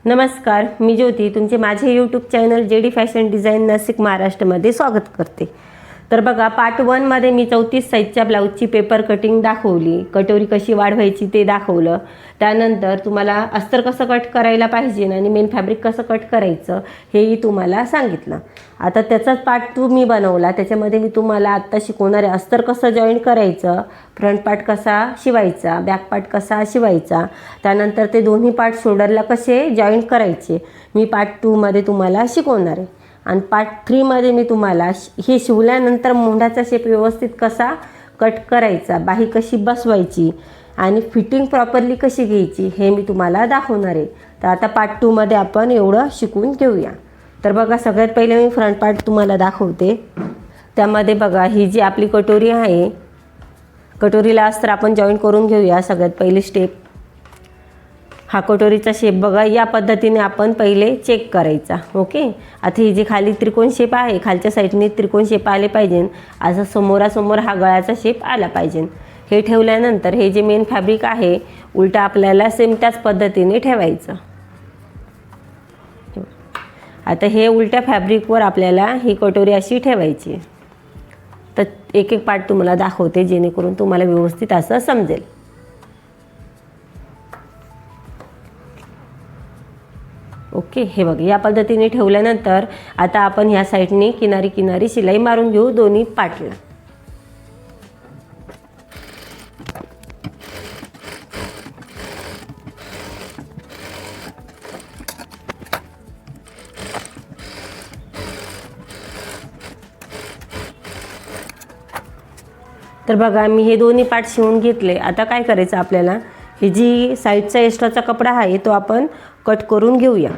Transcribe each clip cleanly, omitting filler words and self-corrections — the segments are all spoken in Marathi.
नमस्कार, मी ज्योती तुमचे माझे YouTube channel JD fashion design Nashik महाराष्ट्रमध्ये स्वागत करते। तर बघा, पार्ट 1 मध्ये मी 34 साईजच्या ब्लाऊजची पेपर कटिंग दाखवली, कटोरी कशी वाढवायची ते दाखवलं। त्यानंतर तुम्हाला अस्तर कसं कट करायला पाहिजे आणि मेन फॅब्रिक कसं कट करायचं हेही तुम्हाला सांगितलं। आता त्याचाच पार्ट 2 मी बनवला, त्याच्यामध्ये मी तुम्हाला आत्ता शिकवणार आहे अस्तर कसं जॉईन करायचं, फ्रंट पार्ट कसा शिवायचा, बॅक पार्ट कसा शिवायचा, त्यानंतर ते दोन्ही पार्ट शोल्डरला कसे जॉईन करायचे मी पार्ट 2 मध्ये तुम्हाला शिकवणार आहे। आणि पार्ट 3 मध्ये मी तुम्हाला हे शिवल्यानंतर मोंढाचा शेप व्यवस्थित कसा कट करायचा, बाही कशी बसवायची आणि फिटिंग प्रॉपरली कशी घ्यायची हे मी तुम्हाला दाखवणार आहे। तर आता पार्ट 2 मध्ये आपण एवढं शिकून घेऊया। तर बघा, सगळ्यात पहिले मी फ्रंट पार्ट तुम्हाला दाखवते। त्यामध्ये बघा, ही जी आपली कटोरी आहे, कटोरीला अस्तर आपण जॉईन करून घेऊया। सगळ्यात पहिली स्टेप, हा कटोरीचा शेप बघा या पद्धतीने आपण पहिले चेक करायचा। ओके, आता ही जी खाली त्रिकोण शेप आहे, खालच्या साईडने त्रिकोण शेप आले पाहिजे, असं समोरासमोर हा गळ्याचा शेप आला पाहिजे। हे ठेवल्यानंतर हे जे मेन फॅब्रिक आहे उलटा आपल्याला सेम त्याच पद्धतीने ठेवायचं। आता हे उलट्या फॅब्रिकवर आपल्याला ही कटोरी अशी ठेवायची। तर एक एक पार्ट तुम्हाला दाखवते जेणेकरून तुम्हाला व्यवस्थित असं समजेल। ओके, हे बघा या पद्धतीने ठेवल्यानंतर आता आपण ह्या साईडने किनारी किनारी शिलाई मारून घेऊ दोन्ही पार्टला। तर बघा, मी हे दोन्ही पार्ट शिवून घेतले। आता काय करायचं आपल्याला, ही जी साईडचा एक्स्ट्राचा कपडा आहे तो आपण कट करून घेऊया।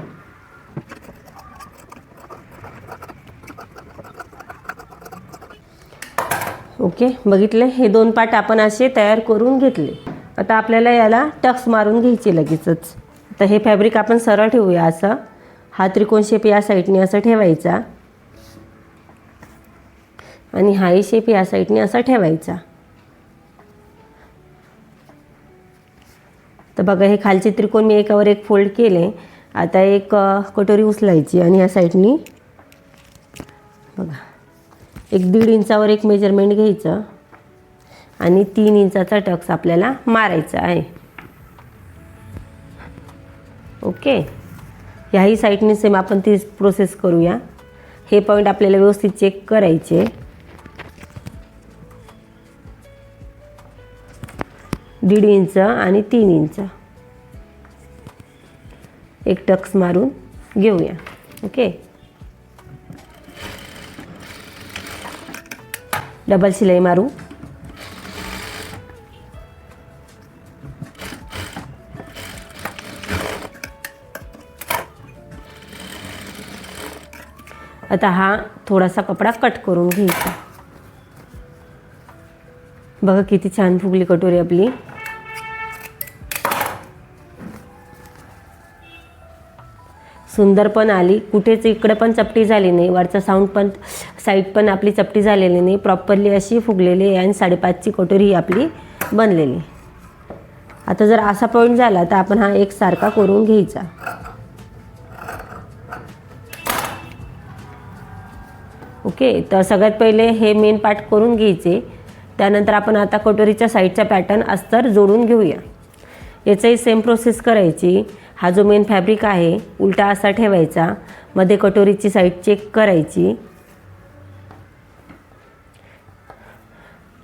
ओके, बघितले हे दोन पार्ट आपण असे तयार करून घेतले। आता आपल्याला याला टक्स मारून घ्यायचे लगेचच। तर हे फॅब्रिक आपण सरळ ठेवूया, असं हा त्रिकोण शेप या साईडने असं ठेवायचा आणि हाही शेप या साईडने असा ठेवायचा। तर बघा, हे खालचे त्रिकोण मी एकावर एक फोल्ड केले। आता एक कटोरी उचलायची आणि या साईडनी बघा 1.5 इंचावर एक मेजरमेंट घ्यायचं आणि 3 इंचाचा टक्स आपल्याला मारायचा आहे। ओके, ह्याही साईडने सेम आपण ती प्रोसेस करूया। हे पॉईंट आपल्याला व्यवस्थित चेक करायचे। 1.5 इंच आणि 3 इंच एक टक्स मारून घेऊया। ओके, डबल शिलाई मारू। आता हा थोडासा कपडा कट करून घ्यायचा। बघा किती छान फुगली कटोरी आपली। सुंदर पण आली, कुठेच इकडे पण चपटी झाली नाही, वरचा साईड पण आपली चपटी झालेली नाही, प्रॉपरली अशी फुगलेली आहे आणि 5.5ची कटोरी ही आपली बनलेली। आता जर असा पॉईंट झाला तर आपण हा एक सारखा करून घ्यायचा। ओके, तर सगळ्यात पहिले हे मेन पार्ट करून घ्यायचे। त्यानंतर आपण आता कटोरीच्या साईडचा पॅटर्न अस्तर जोडून घेऊया। याचाही सेम प्रोसेस करायची। हा जो मेन फॅब्रिक आहे उलटा असा ठेवायचा, मध्ये कटोरीची साईड चेक करायची।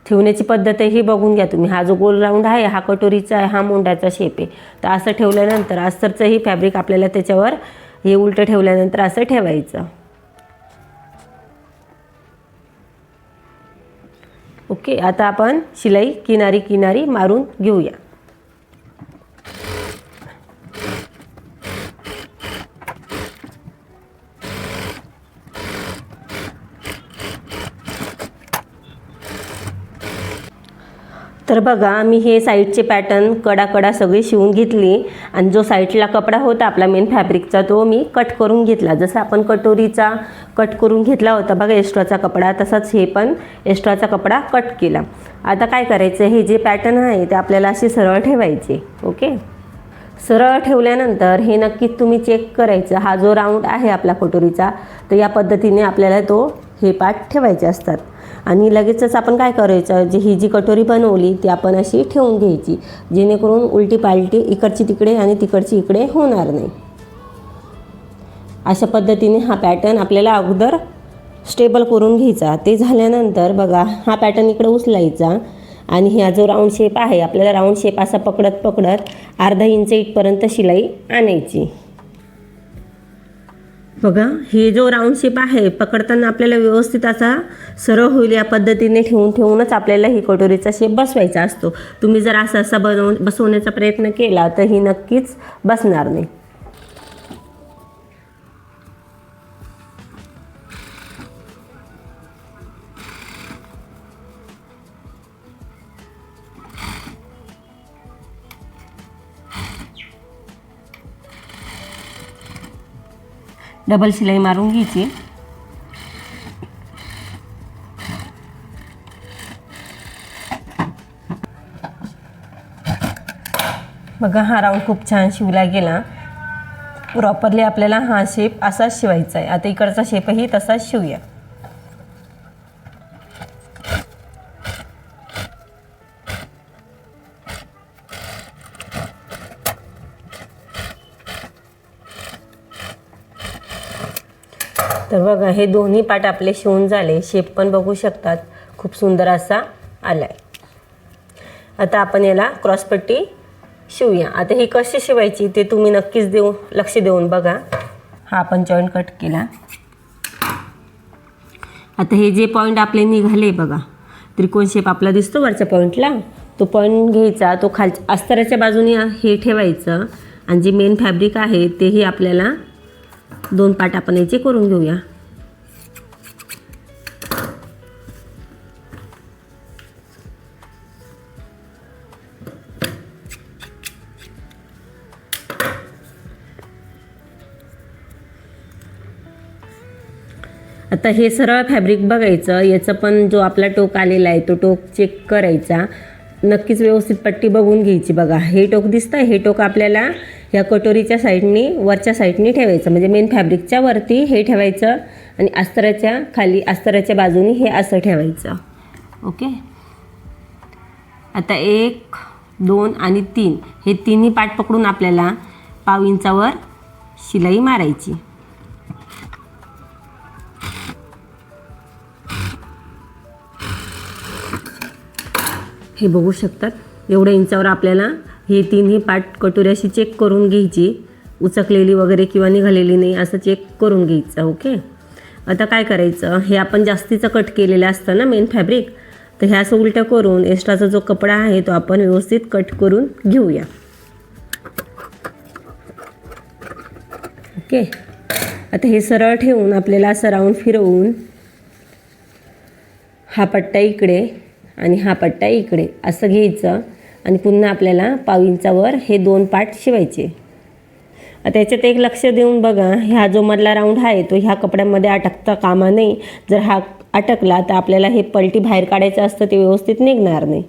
ठेवण्याची पद्धतही बघून घ्या तुम्ही। हा जो गोल राऊंड आहे हा कटोरीचा आहे, हा मोंढाचा शेप आहे। तर असं ठेवल्यानंतर अस्तरचंही फॅब्रिक आपल्याला त्याच्यावर हे उलटं ठेवल्यानंतर असं ठेवायचं। ओके, आता आपण शिलाई किनारी किनारी मारून घेऊया। तर बघा, मी हे साईडचे पॅटर्न कडा सगळी शिवून घेतली आणि जो साईडला कपडा होता आपला मेन फॅब्रिकचा तो मी कट करून घेतला। जसं आपण कटोरीचा कट करून घेतला होता बघा एक्स्ट्राचा कपडा, तसाच हे पण एक्स्ट्राचा कपडा कट केला। आता काय करायचं, हे जे पॅटर्न आहे ते आपल्याला असे सरळ ठेवायचे। ओके, सरळ ठेवल्यानंतर हे नक्कीच तुम्ही चेक करायचं, हा जो राऊंड आहे आपला कटोरीचा, तर या पद्धतीने आपल्याला हे पार्ट ठेवायचे असतात. आणि लगेचच आपण काय करायचं, ही जी कटोरी बनवली ती आपण अशी ठेवून घ्यायची, जेणेकरून उलटी पालटी इकडची तिकडे आणि तिकडची इकडे होणार नाही. अशा पद्धतीने हा पॅटर्न आपल्याला अगोदर स्टेबल करून घ्यायचा. ते झाल्यानंतर बघा हा पॅटर्न इकडे उचलायचा आणि हा जो राऊंड शेप आहे आपल्याला राऊंड शेप असा पकडत पकडत अर्धा इंच इथपर्यंत शिलाई आणायची. बघा हे जो राऊंड शेप आहे पकडताना आपल्याला व्यवस्थित असा सरळ होईल या पद्धतीने ठेवूनच आपल्याला ही कटोरीचा शेप बसवायचा असतो. तुम्ही जर असा बसवण्याचा प्रयत्न केला तर ही नक्कीच बसणार नाही. डबल शिलाई मारून घ्यायची. बघा हा राऊंड खूप छान शिवला गेला. प्रॉपरली आपल्याला हा शेप असाच शिवायचा आहे. आता इकडचा शेपही तसाच शिवूया. तर बघा हे दोन्ही पार्ट आपले शिवून झाले. शेप पण बघू शकतात खूप सुंदर असा आलाय. आता आपण याला क्रॉसपट्टी शिवूया. आता ही कशी शिवायची ते तुम्ही नक्कीच लक्ष देऊन बघा. हा आपण जॉईंट कट केला. आता हे जे पॉईंट आपले निघाले बघा, त्रिकोण शेप आपला दिसतो वरच्या पॉईंटला, तो पॉईंट घ्यायचा, तो खालच्या अस्तराच्या बाजूने हे ठेवायचं आणि जे मेन फॅब्रिक आहे तेही आपल्याला दोन पार्ट आपण याचे करून घेऊया. आता हे सरळ फॅब्रिक बघायचं, याचं पण जो आपला टोक आलेला आहे तो टोक चेक करायचा. नक्कीच व्यवस्थित पट्टी बघून घ्यायची. बघा हे टोक दिसतंय, हे टोक आपल्याला ह्या कटोरीच्या साईडनी वरच्या साईडनी ठेवायचं, म्हणजे मेन फॅब्रिकच्या वरती हे ठेवायचं आणि अस्तराच्या खाली अस्तराच्या बाजूनी हे असं ठेवायचं. ओके. आता 1, 2 आणि 3 हे तिन्ही पार्ट पकडून आपल्याला पाव इंचावर शिलाई मारायची. हे बघू शकतात एवढ्या इंचावर आपल्याला हे तिन्ही पार्ट कटोरी अशी चेक करून घ्यायची, उचकलेली वगैरे किंवा निघालेली नाही असं चेक करून घ्यायचं. ओके. आता काय करायचं, हे आपण जास्तीचं कट केलेलं असतं ना मेन फॅब्रिक, तर ह्या असं उलटं करून एक्स्ट्राचा जो कपडा आहे तो आपण व्यवस्थित कट करून घेऊया. ओके. आता हे सरळ ठेवून आपल्याला असं राऊंड फिरवून हा पट्टा इकडे आणि हा पट्टा इकडे असं घ्यायचं आणि पुन्हा आपल्याला पाव इंचावर हे दोन पार्ट शिवायचे. आता याच्यात एक लक्ष देऊन बघा, ह्या जो मधला राऊंड आहे तो ह्या कपड्यामध्ये अटकता कामा नये. जर हा अटकला तर आपल्याला हे पलटी बाहेर काढायचं असतं, ते व्यवस्थित निघणार नाही.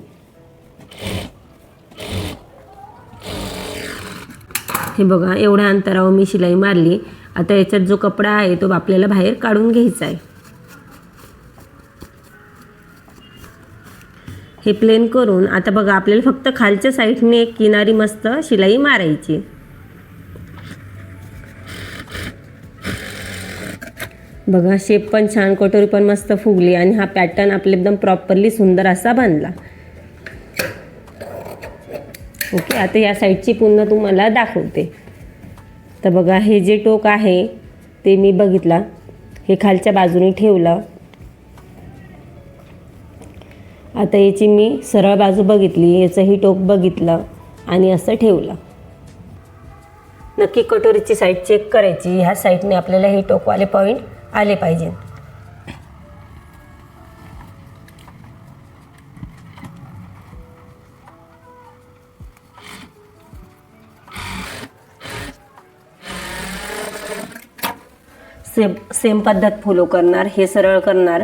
हे बघा एवढ्या अंतरावर मी शिलाई मारली. आता याच्यात जो कपडा आहे तो आपल्याला बाहेर काढून घ्यायचा आहे. हे प्लेन करून आता बघा आपल्याला फक्त खालच्या साईडने एक किनारी मस्त शिलाई मारायची. बघा शेप पण छान, कटोरी पण मस्त फुगली आणि हा पॅटर्न आपला एकदम प्रॉपरली सुंदर असा बनला. ओके. आता या साईडची पुन्हा तुम्हाला दाखवते. तर बघा हे जे टोक आहे ते मी बघितला, हे खालच्या बाजूने ठेवलं. आता याची मी सरळ बाजू बघितली, याचंही टोक बघितलं आणि असं ठेवलं. नक्की कटोरीची साईड चेक करायची, ह्या साईडने आपल्याला हे टोकवाले पॉईंट आले पाहिजे. सेम पद्धत फॉलो करणार. हे सरळ करणार.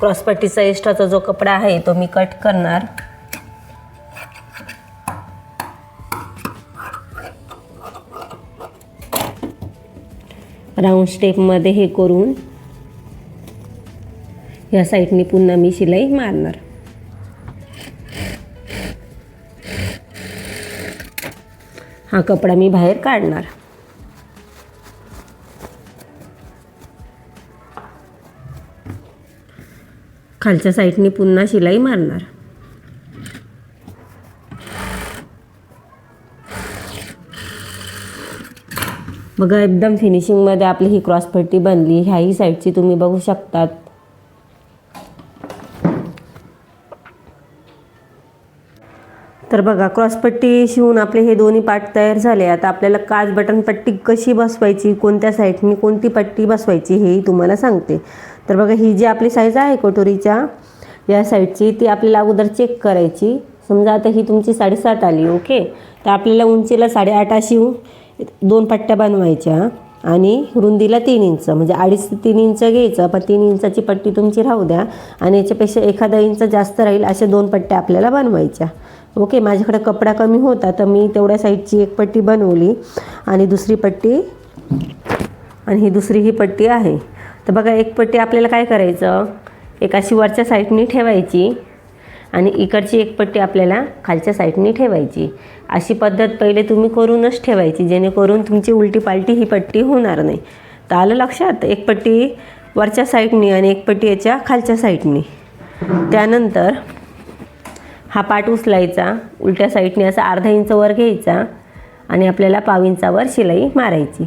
क्रॉसपट्टीचा एक्स्ट्राचा जो कपडा आहे तो मी कट करणार. राऊंड स्टेपमध्ये हे करून या साईडने पुन्हा मी शिलाई मारणार. हा कपडा मी बाहेर काढणार. खालच्या साईडने पुन्हा शिलाई मारणार. बघा एकदम फिनिशिंगमध्ये आपली ही क्रॉसपट्टी बनली. ह्याही साईडची तुम्ही बघू शकतात. तर बघा क्रॉसपट्टी शिवून आपले हे दोन्ही पार्ट तयार झाले. आता आपल्याला काज बटन पट्टी कशी बसवायची, कोणत्या साईडनी कोणती पट्टी बसवायची हेही तुम्हाला सांगते. तर बघा ही जी आपली साईज आहे कटोरीच्या या साईडची ती आपल्याला अगोदर चेक करायची. समजा आता ही तुमची 7.5 आली. ओके, तर आपल्याला उंचीला 8.5 अशी 2 पट्ट्या बनवायच्या आणि रुंदीला 3 इंच म्हणजे 2.5 ते 3 इंच घ्यायचं. पण 3 इंचाची पट्टी तुमची राहू द्या आणि याच्यापेक्षा 1 इंच जास्त राहील अशा 2 पट्ट्या आपल्याला बनवायच्या. ओके, माझ्याकडे कपडा कमी होता तर मी तेवढ्या साईडची एक पट्टी बनवली आणि दुसरी पट्टी आणि ही दुसरी ही पट्टी आहे. तर बघा एक पट्टी आपल्याला काय करायचं, एक अशी वरच्या साईडनी ठेवायची आणि इकडची एक पट्टी आपल्याला खालच्या साईडनी ठेवायची. अशी पद्धत पहिले तुम्ही करूनच ठेवायची जेणेकरून तुमची उलटी पालटी ही पट्टी होणार नाही. तर आलं लक्षात, एक पट्टी वरच्या साईडनी आणि एक पट्टी याच्या खालच्या साईडनी. त्यानंतर हा पार्ट उचलायचा, उलट्या साईडने असा 1/2 इंच वर घ्यायचा आणि आपल्याला 1/2 इंचावर शिलाई मारायची.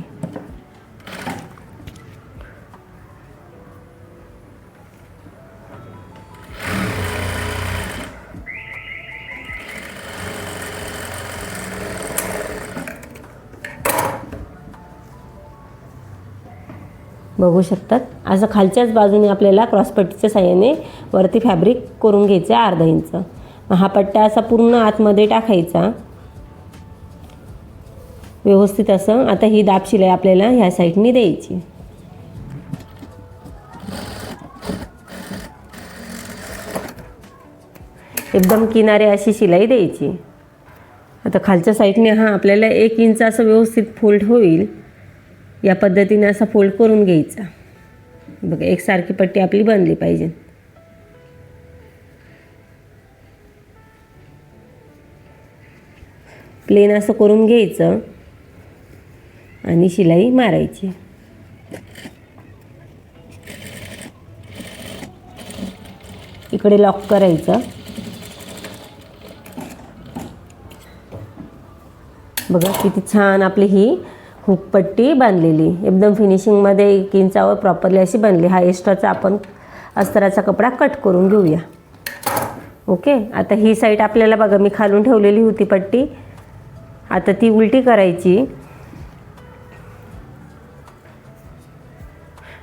बघू शकतात असं खालच्याच बाजूने आपल्याला क्रॉसपट्टीच्या साहाय्याने वरती फॅब्रिक करून घ्यायचं 1/2 इंच. हा पट्टा असा पूर्ण आतमध्ये टाकायचा व्यवस्थित असं. आता ही दाब शिलाई आपल्याला ह्या साईडनी द्यायची. एकदम किनारे अशी शिलाई द्यायची. आता खालच्या साईडने हा आपल्याला 1 इंच असं व्यवस्थित फोल्ड होईल या पद्धतीने असा फोल्ड करून घ्यायचा. बघा एकसारखी पट्टी आपली बनली पाहिजे. प्लेन असं करून घ्यायचं आणि शिलाई मारायची. इकडे लॉक करायचं. बघा किती छान आपली ही हुक पट्टी बांधलेली एकदम फिनिशिंगमध्ये 1 इंचावर प्रॉपरली अशी बनली. हा एक्स्ट्राचा आपण अस्तराचा कपडा कट करून घेऊया. ओके, आता ही साईड आपल्याला बघा मी खालून ठेवलेली होती पट्टी, आता ती उलटी करायची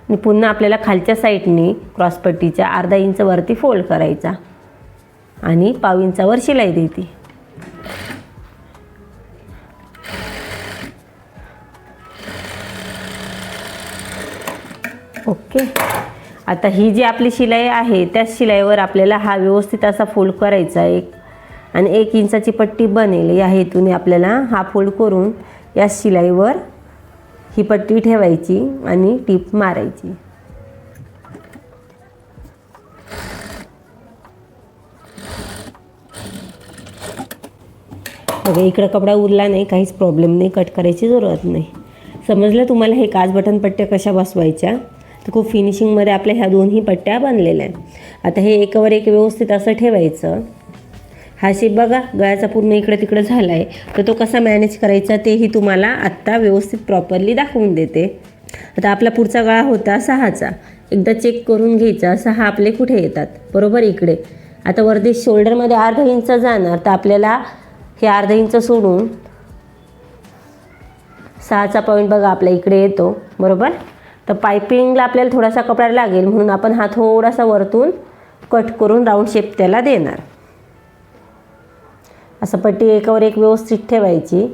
आणि पुन्हा आपल्याला खालच्या साईडनी क्रॉसपट्टीच्या 1/2 इंच वरती फोल्ड करायचा आणि 1/2 इंचावर शिलाई द्यायची. ओके, आता ही जी आपली शिलाई आहे त्या शिलाईवर आपल्याला हा व्यवस्थित असा फोल्ड करायचा आणि 1 इंचाची पट्टी बनेल या हेतूने आपल्याला हा फोल्ड करून या शिलाईवर ही पट्टी ठेवायची आणि टीप मारायची. बघा इकडं कपडा उरला नाही, काहीच प्रॉब्लेम नाही, कट करायची जरूरत नाही. समजलं तुम्हाला हे काज बटन पट्ट्या कशा बसवायच्या. तर खूप फिनिशिंगमध्ये आपल्या ह्या दोन्ही पट्ट्या बनलेल्या आहेत. आता हे एकावर एक व्यवस्थित असं ठेवायचं. हा शेप बघा गळ्याचा पूर्ण इकडे तिकडे झाला आहे, तर तो कसा मॅनेज करायचा तेही तुम्हाला आत्ता व्यवस्थित प्रॉपरली दाखवून देते. आता आपला पुढचा गळा होता 6चा. एकदा चेक करून घ्यायचा 6 आपले कुठे येतात, बरोबर इकडे. आता वरती शोल्डरमध्ये 1/2 इंच जाणार, तर आपल्याला हे 1/2 इंच सोडून 6चा पॉईंट बघा आपल्या इकडे येतो, बरोबर. तर पायपिंगला आपल्याला थोडासा कपडा लागेल म्हणून आपण हा थोडासा वरतून कट करून राऊंड शेप त्याला देणार. असं पट्टी एकावर एक व्यवस्थित ठेवायची,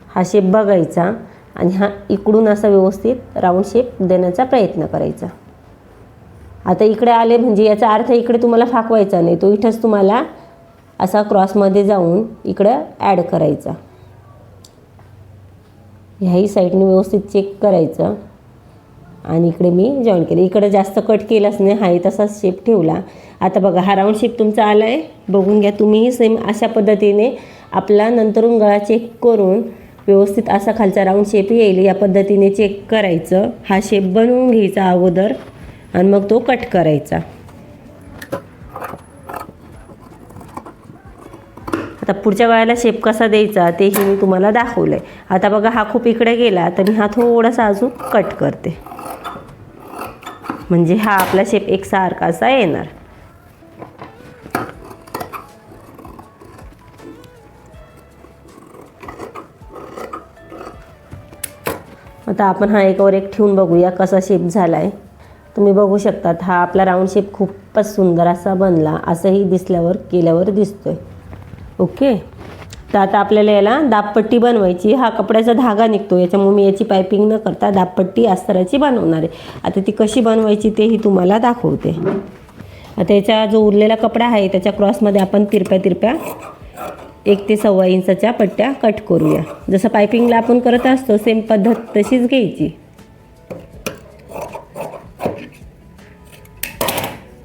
हा शेप बघायचा आणि हा इकडून असा व्यवस्थित राऊंड शेप देण्याचा प्रयत्न करायचा. आता इकडे आले म्हणजे याचा अर्थ इकडे तुम्हाला फाकवायचा नाही, तो इथंच तुम्हाला असा क्रॉसमध्ये जाऊन इकडं ॲड करायचा. ह्याही साईडने व्यवस्थित चेक करायचं आणि इकडे मी जॉईन केलं. इकडे जास्त कट केलाच नाही, हाही तसाच शेप ठेवला. आता बघा हा राऊंड शेप तुमचा आला आहे, बघून घ्या तुम्हीही. सेम अशा पद्धतीने आपला नंतरून गळा चेक करून व्यवस्थित असा खालचा राऊंड शेप येईल या पद्धतीने चेक करायचं. हा शेप बनवून घ्यायचा अगोदर आणि मग तो कट करायचा. आता पुढच्या वेळेला शेप कसा द्यायचा तेही मी तुम्हाला दाखवलं आहे. आता बघा हा खूप इकडे गेला तर मी हा थोडासा अजून कट करते, म्हणजे हा आपला शेप एकसारखा असा येणार. आता आपण हा एकावर एक ठेवून बघूया कसा शेप झाला आहे. तुम्ही बघू शकतात हा आपला राऊंड शेप खूपच सुंदर असा बनला, असंही दिसल्यावर केल्यावर दिसतोय. ओके, तर आता आपल्याला याला दाबपट्टी बनवायची. हा कपड्याचा धागा निघतो, याच्यामुळे मी याची पायपिंग न करता दाबपट्टी अस्तराची बनवणार आहे. आता ती कशी बनवायची तेही तुम्हाला दाखवते. आता याचा जो उरलेला कपडा आहे त्याच्या क्रॉसमध्ये आपण तिरप्या 1 ते 1.25 इंचाच्या पट्ट्या कट करूया. जसं पायपिंगला आपण करत असतो सेम पद्धत तशीच घ्यायची.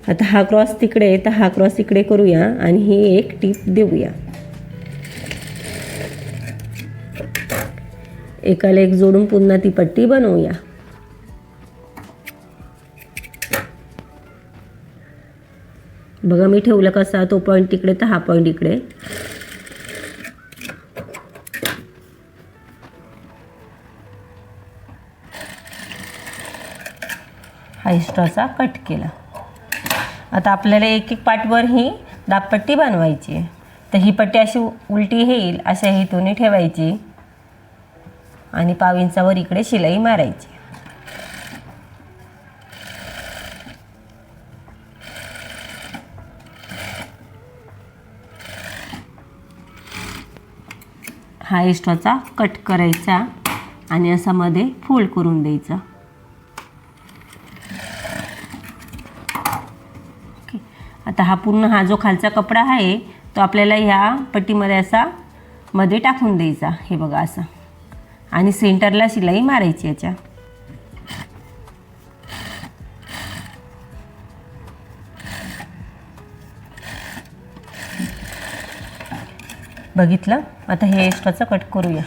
आता हा क्रॉस तिकडे तर हा क्रॉस इकडे करूया आणि ही एक टीप देऊया. एकाला एक जोडून पुन्हा ती पट्टी बनवूया. बघा मी ठेवलं कसा, तो पॉईंट तिकडे तर हा पॉईंट इकडे. हा एक्स्ट्राचा कट केला. आता आपल्याला एक पार्टवर ही दाबपट्टी बनवायची आहे. तर ही पट्टी अशी उलटी येईल अशा हेतूने ठेवायची आणि 1.5 इंचावर इकडे शिलाई मारायची. हा एक्स्ट्राचा कट करायचा आणि असा मध्ये फोल्ड करून द्यायचा. आता हा पूर्ण हा जो खालचा कपडा आहे तो आपल्याला ह्या पट्टीमध्ये असा मध्ये टाकून द्यायचा. हे बघा असं, आणि सेंटरला शिलाई मारायची याच्या. बघितलं. आता हे एक्स्ट्राचं कट करूया.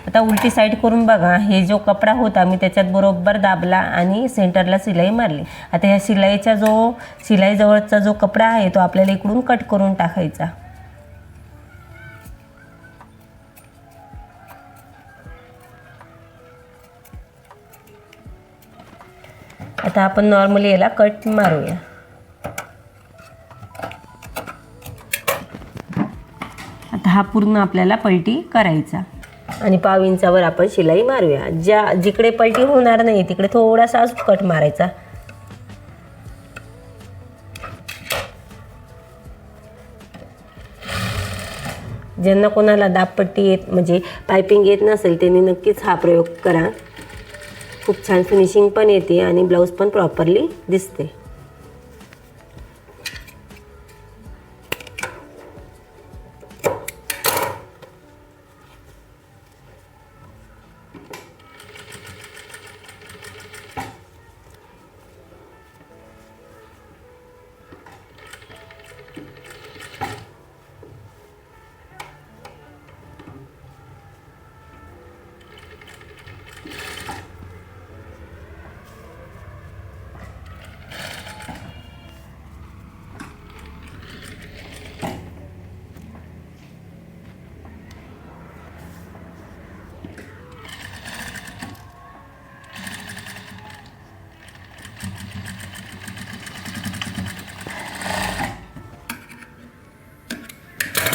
आता उलटी साईड करून बघा, हे जो कपडा होता मी त्याच्यात बरोबर दाबला आणि सेंटरला शिलाई मारली. आता ह्या शिलाईचा जो शिलाईजवळचा जो कपडा आहे तो आपल्याला इकडून कट करून टाकायचा. आता आपण नॉर्मली याला कट मारूया. आता हा पूर्ण आपल्याला पलटी करायचा आणि 1.5 इंचावर आपण शिलाई मारूया. जिकडे पलटी होणार नाही तिकडे थोडासा कट मारायचा. ज्यांना कोणाला दाबपट्टी म्हणजे पायपिंग येत नसेल त्यांनी नक्कीच हा प्रयोग करा. खूप छान फिनिशिंग पण येते आणि ब्लाऊज पण प्रॉपरली दिसते.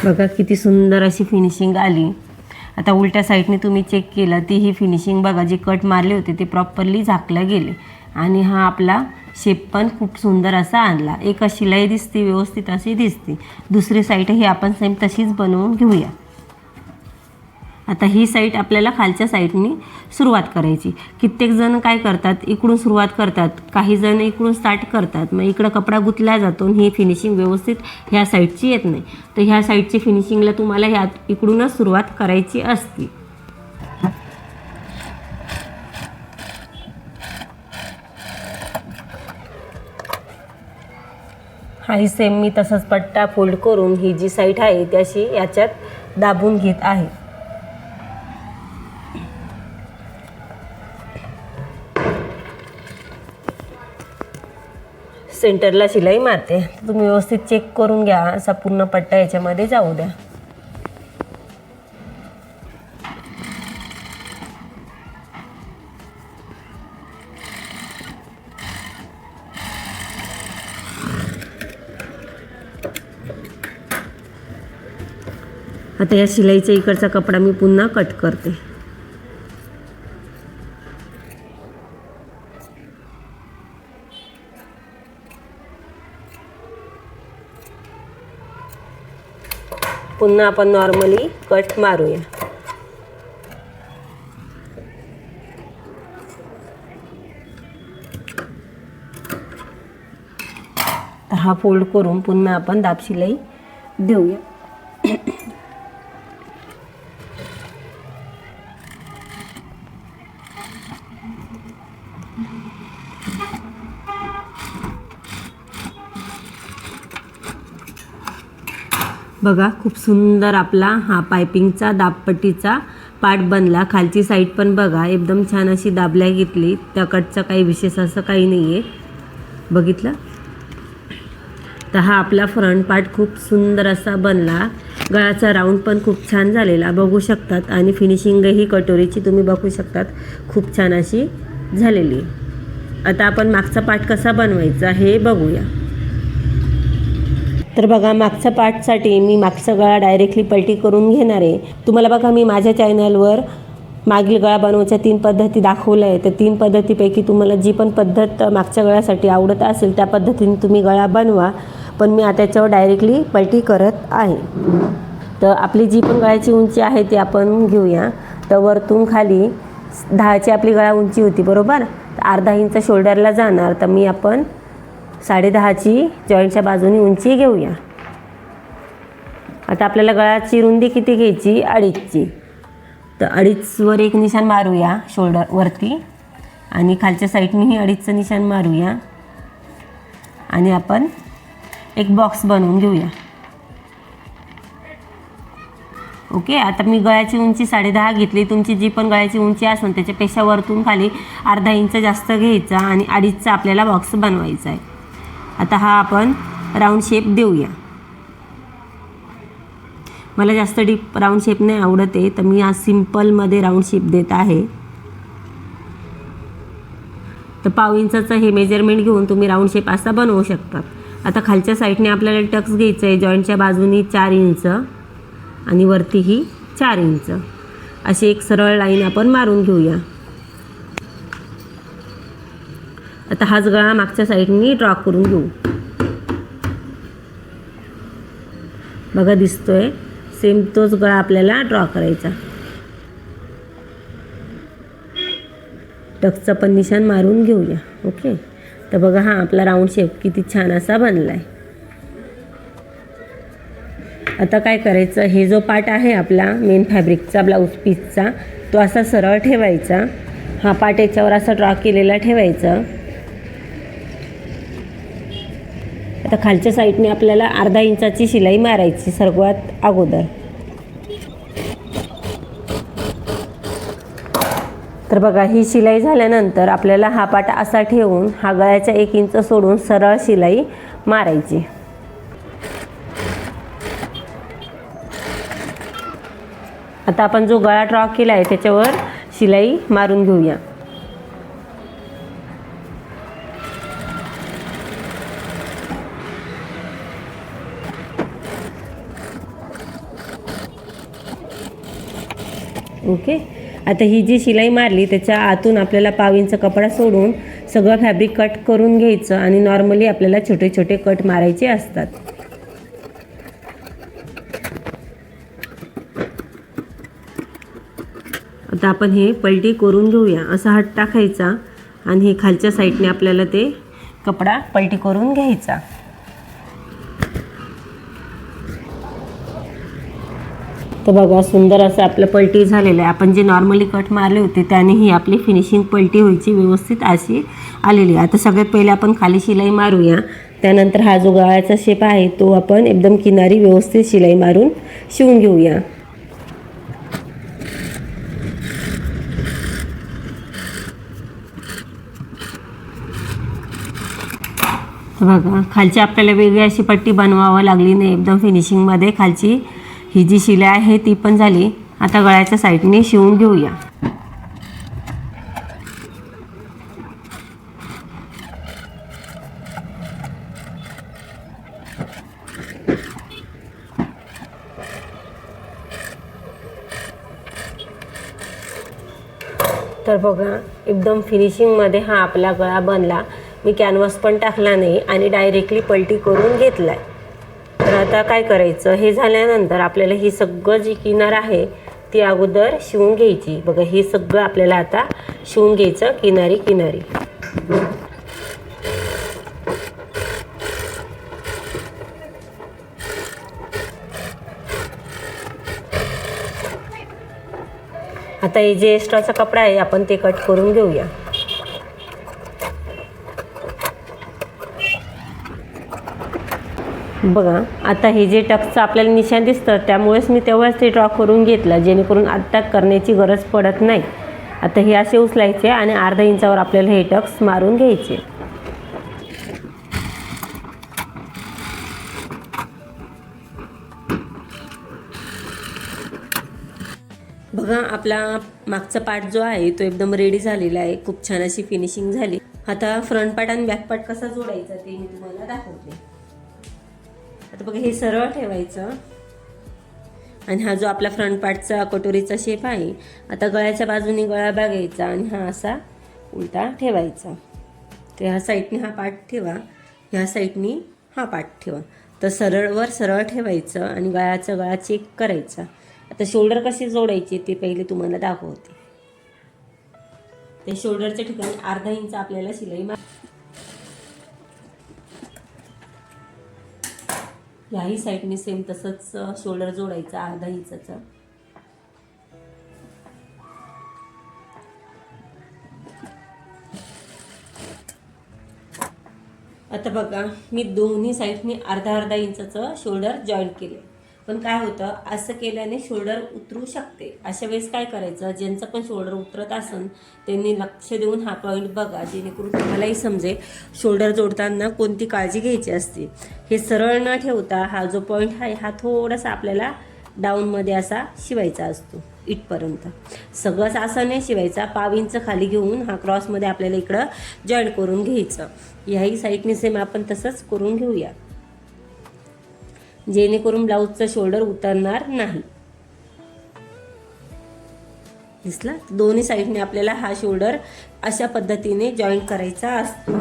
बघा किती सुंदर अशी फिनिशिंग आली. आता उलट्या साईडने तुम्ही चेक केलं तीही फिनिशिंग बघा, जे कट मारले होते ते प्रॉपरली झाकले गेले आणि हा आपला शेप पण खूप सुंदर असा आणला. एक शिलाई दिसते व्यवस्थित अशी दिसते. दुसरी साईडही आपण सेम तशीच बनवून घेऊया. आता ही साईड आपल्याला खालच्या साईडने सुरुवात करायची. कित्येक जण काय करतात, इकडून सुरुवात करतात, काही जण इकडून स्टार्ट करतात. मग इकडं कपडा गुंतला जातो आणि ही फिनिशिंग व्यवस्थित ह्या साईडची येत नाही. तर ह्या साईडची फिनिशिंगला तुम्हाला ह्या इकडूनच सुरुवात करायची असते. हाही सेम मी तसंच पट्टा फोल्ड करून ही जी साईड आहे ती अशी याच्यात दाबून घेत आहे. सेंटरला शिलाई मारते. तुम्ही व्यवस्थित चेक करून घ्या, असा पूर्ण पट्टा याच्यामध्ये जाऊ द्या. आता या शिलाईच्या इकडचा कपडा मी पुन्हा कट करते. पुन्हा आपण नॉर्मली कट मारूया. हा फोल्ड करून पुन्हा आपण दाब शिलाई देऊया. बघा खूप सुंदर आपला हा पायपिंगचा दाबपट्टीचा पार्ट बनला. खालची साईड पण बघा एकदम छान अशी दाबल्या घेतली. त्या कटचा काही विशेष असं काही नाही आहे. बघितलं तर हा आपला फ्रंट पार्ट खूप सुंदर असा बनला. गळाचा राऊंड पण खूप छान झालेला बघू शकतात. आणि फिनिशिंगही कटोरीची तुम्ही बघू शकतात खूप छान अशी झालेली. आता आपण मागचा पार्ट कसा बनवायचा हे बघूया. तर बघा मागच्या पार्टसाठी मी मागचा गळा डायरेक्टली पलटी करून घेणार आहे. तुम्हाला बघा मी माझ्या चॅनलवर मागील गळा बनवायच्या 3 पद्धती दाखवल्या आहे. तर 3 पद्धतीपैकी तुम्हाला जी पण पद्धत मागच्या गळ्यासाठी आवडत असेल त्या पद्धतीने तुम्ही गळा बनवा. पण मी आता त्याच्यावर डायरेक्टली पलटी करत आहे. तर आपली जी पण गळ्याची उंची आहे ती आपण घेऊया. तर वरतून खाली 10ची आपली गळा उंची होती बरोबर. तर अर्धा इंच शोल्डरला जाणार. तर मी आपण 10.5ची जॉईंटच्या बाजूनी उंची घेऊया. आता आपल्याला गळ्याची रुंदी किती घ्यायची 2.5ची. तर 2.5वर एक निशाण मारूया शोल्डरवरती आणि खालच्या साईडनेही 2.5चं निशाण मारूया. आणि आपण एक बॉक्स बनवून घेऊया. ओके. आता मी गळ्याची उंची 10.5 घेतली. तुमची जी पण गळ्याची उंची असेल त्याच्यापेक्षा वरतून खाली अर्धा इंच जास्त घ्यायचा आणि 2.5चा आपल्याला बॉक्स बनवायचा आहे. आता हा आपण राऊंड शेप देऊया. मला जास्त डीप राऊंड शेप नाही आवडत आहे तर मी हा सिम्पलमध्ये राऊंड शेप देत आहे. तर 1/2 इंचाचं हे मेजरमेंट घेऊन तुम्ही राऊंड शेप असा बनवू शकता. आता खालच्या साईडने आपल्याला टक्स घ्यायचं आहे. जॉईंटच्या बाजूनी 4 इंच आणि वरतीही 4 इंच अशी एक सरळ लाईन आपण मारून घेऊया. आता हाच गळा मागच्या साईडनी ड्रॉ करून घेऊ. बघा दिसतोय सेम तोच गळा आपल्याला ड्रॉ करायचा. टक्सचं पण निशाण मारून घेऊया. ओके. तर बघा हा आपला राऊंड शेप किती छान असा बनला आहे. आता काय करायचं, हे जो पार्ट आहे आपला मेन फॅब्रिकचा ब्लाऊज पीसचा तो असा सरळ ठेवायचा. हा पार्ट याच्यावर असा ड्रॉ केलेला ठेवायचा. आता खालच्या साईडने आपल्याला अर्धा इंचाची शिलाई मारायची सर्वात अगोदर. तर बघा ही शिलाई झाल्यानंतर आपल्याला हा पार्ट असा ठेवून हा गळ्याच्या 1 इंच सोडून सरळ शिलाई मारायची. आता आपण जो गळा ड्रॉ केला आहे त्याच्यावर शिलाई मारून घेऊया. ओके. आता ही जी शिलाई मारली त्याच्या आतून आपल्याला 1/2 इंच कपडा सोडून सगळं फॅब्रिक कट करून घ्यायचं आणि नॉर्मली आपल्याला छोटे छोटे कट मारायचे असतात. आता आपण हे पलटी करून घेऊया. असा हात टाकायचा आणि हे खालच्या साईडने आपल्याला ते कपडा पलटी करून घ्यायचा. तर बघा सुंदर असं आपलं पलटी झालेलं आहे. आपण जे नॉर्मली कट मारले होते त्याने ही आपली फिनिशिंग पलटी व्हायची व्यवस्थित अशी आलेली आहे. आता सगळ्यात पहिले आपण खाली शिलाई मारूया. त्यानंतर हा जो गळ्याचा शेप आहे तो आपण एकदम किनारी व्यवस्थित शिलाई मारून शिवून घेऊया. बघा खालची आपल्याला वेगळी अशी पट्टी बनवावं लागली नाही, एकदम फिनिशिंगमध्ये खालची ही जी शिलाई आहे ती पण झाली. आता गळ्याच्या साईडने शिवून घेऊया. तर बघा एकदम फिनिशिंगमध्ये हा आपला गळा बनला. मी कॅनव्हास पण टाकला नाही आणि डायरेक्टली पलटी करून घेतला आहे. तर आता काय करायचं, हे झाल्यानंतर आपल्याला ही सगळं जी किनार आहे ती अगोदर शिवून घ्यायची. बघा हे सगळं आपल्याला आता शिवून घ्यायचं किनारी किनारी. आता हे जे एक्स्ट्राचा कपडा आहे आपण ते कट करून घेऊया. बघा आता हे जे टक्सचं आपल्याला निशाण दिसतं त्यामुळेच मी तेव्हाच ते ड्रॉ करून घेतलं, जेणेकरून आता करण्याची गरज पडत नाही. आता हे असे उचलायचे आणि अर्धा इंचावर आपल्याला हे टक्स मारून घ्यायचे. बघा आपला मागचा पार्ट जो आहे तो एकदम रेडी झालेला आहे. खूप छान अशी फिनिशिंग झाली. आता फ्रंट पार्ट आणि बॅक पार्ट कसा जोडायचा ते मी तुम्हाला दाखवते. आता बघा हे सरळ ठेवायचं आणि हा जो आपला फ्रंट पार्टचा कटोरीचा शेप आहे, आता गळ्याच्या बाजूने गळा बघायचा आणि हा असा उलटा ठेवायचा. तर ह्या साईडने हा पार्ट ठेवा, ह्या साईडने हा पार्ट ठेवा. तर सरळवर सरळ ठेवायचं आणि गळ्याचा गळा चेक करायचा. आता शोल्डर कसे जोडायचे ते पहिले तुम्हाला दाखवते. ते शोल्डरच्या ठिकाणी अर्धा इंच आपल्याला शिलाई याही साईडने सेम तसंच शोल्डर जोडायचं अर्धा इंचाचं. आता बघा मी दोन्ही साईडने अर्धा अर्धा इंचाचं शोल्डर जॉईंट केले. पण काय होतं, असं केल्याने शोल्डर उतरू शकते. अशा वेळेस काय करायचं, ज्यांचं पण शोल्डर उतरत असेल त्यांनी लक्ष देऊन हा पॉईंट बघा, जेणेकरून तुम्हालाही समजेल शोल्डर जोडताना कोणती काळजी घ्यायची असते. हे सरळ न ठेवता हा जो पॉईंट आहे हा थोडासा आपल्याला डाऊनमध्ये असा शिवायचा असतो इथपर्यंत. सगळंच असं नाही शिवायचा, पाव इंच खाली घेऊन हा क्रॉसमध्ये आपल्याला इकडं जॉईंट करून घ्यायचं. ह्याही साईडने सेम आपण तसंच करून घेऊया, जेणेकरून ब्लाऊजचं शोल्डर उतरणार नाही. दिसला, दोन्ही साईडने आपल्याला हा शोल्डर अशा पद्धतीने जॉईंट करायचा असतो.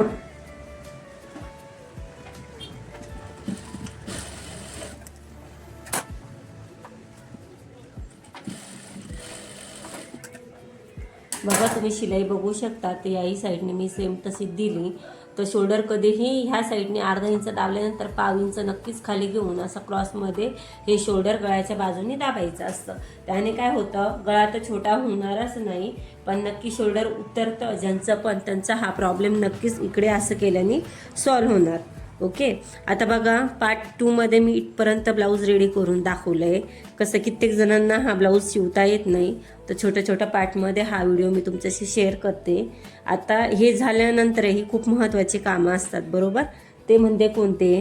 बघा तुम्ही शिलाई बघू शकता, तर याही साईडने मी सेम तशी दिली. तर शोल्डर कधीही ह्या साईडने अर्धा इंच दाबल्यानंतर पाव इंच नक्कीच खाली घेऊन असं क्रॉसमध्ये हे शोल्डर गळ्याच्या बाजूने दाबायचं असतं. त्याने काय होतं, गळा तर छोटा होणारच नाही पण नक्की शोल्डर उतरतं. ज्यांचं पण त्यांचा हा प्रॉब्लेम नक्कीच इकडे असं केल्याने सॉल्व्ह होणार. ओके, आता बघा पार्ट 2 मध्ये मी इथपर्यंत ब्लाऊज रेडी करून दाखवलं आहे. कसं कित्येक जणांना हा ब्लाऊज शिवता येत नाही, तर छोट्या छोट्या पार्टमध्ये हा व्हिडिओ मी तुमच्याशी शेअर करते. आता हे झाल्यानंतरही खूप महत्त्वाची कामं असतात बरोबर. ते म्हणजे कोणते,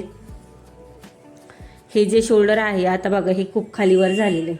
हे जे शोल्डर आहे आता बघा हे खूप खालीवर झालेलं आहे,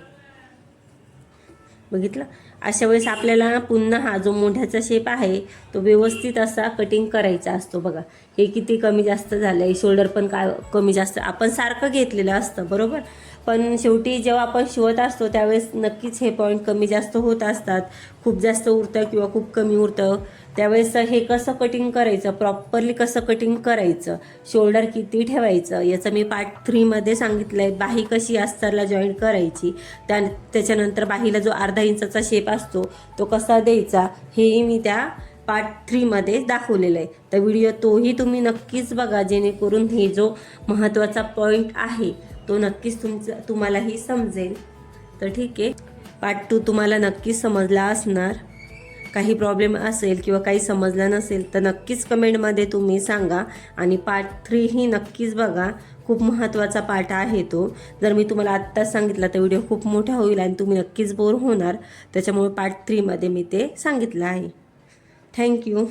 बघितलं. अशा वेळेस आपल्याला पुन्हा हा जो मोढ्याचा शेप आहे तो व्यवस्थित असा कटिंग करायचा असतो. बघा हे किती कमी जास्त झालं आहे, शोल्डर पण काय कमी जास्त आपण सारखं घेतलेलं असतं बरोबर. पण शेवटी जेव्हा आपण शिवत असतो त्यावेळेस नक्कीच हे पॉईंट कमी जास्त होत असतात. खूप जास्त उरतं किंवा खूप कमी उरतं, त्यावेळेस हे कसं कटिंग करायचं, प्रॉपरली कसं कटिंग करायचं, शोल्डर किती ठेवायचं याचं मी पार्ट 3 मध्ये सांगितलं आहे. बाही कशी अस्तरला जॉईंट करायची, त्याच्यानंतर बाहीला जो अर्धा इंचाचा शेप असतो तो कसा द्यायचा हेही मी त्या पार्ट 3 मध्ये दाखवलेलं आहे. तर व्हिडिओ तोही तुम्ही नक्कीच बघा, जेणेकरून हे जो महत्त्वाचा पॉईंट आहे तो नक्कीच तुम्हालाही समजेल. तर ठीक आहे, पार्ट 2 तुम्हाला नक्कीच समजला असणार. काही प्रॉब्लेम असेल किंवा काही समजलं नसेल तर नक्कीच कमेंटमध्ये तुम्ही सांगा. आणि पार्ट 3 ही नक्कीच बघा, खूप महत्त्वाचा पार्ट आहे तो. जर मी तुम्हाला आत्ताच सांगितलं तर व्हिडिओ खूप मोठा होईल आणि तुम्ही नक्कीच बोर होणार. त्याच्यामुळे पार्ट 3 मध्ये मी ते सांगितलं आहे. थँक्यू.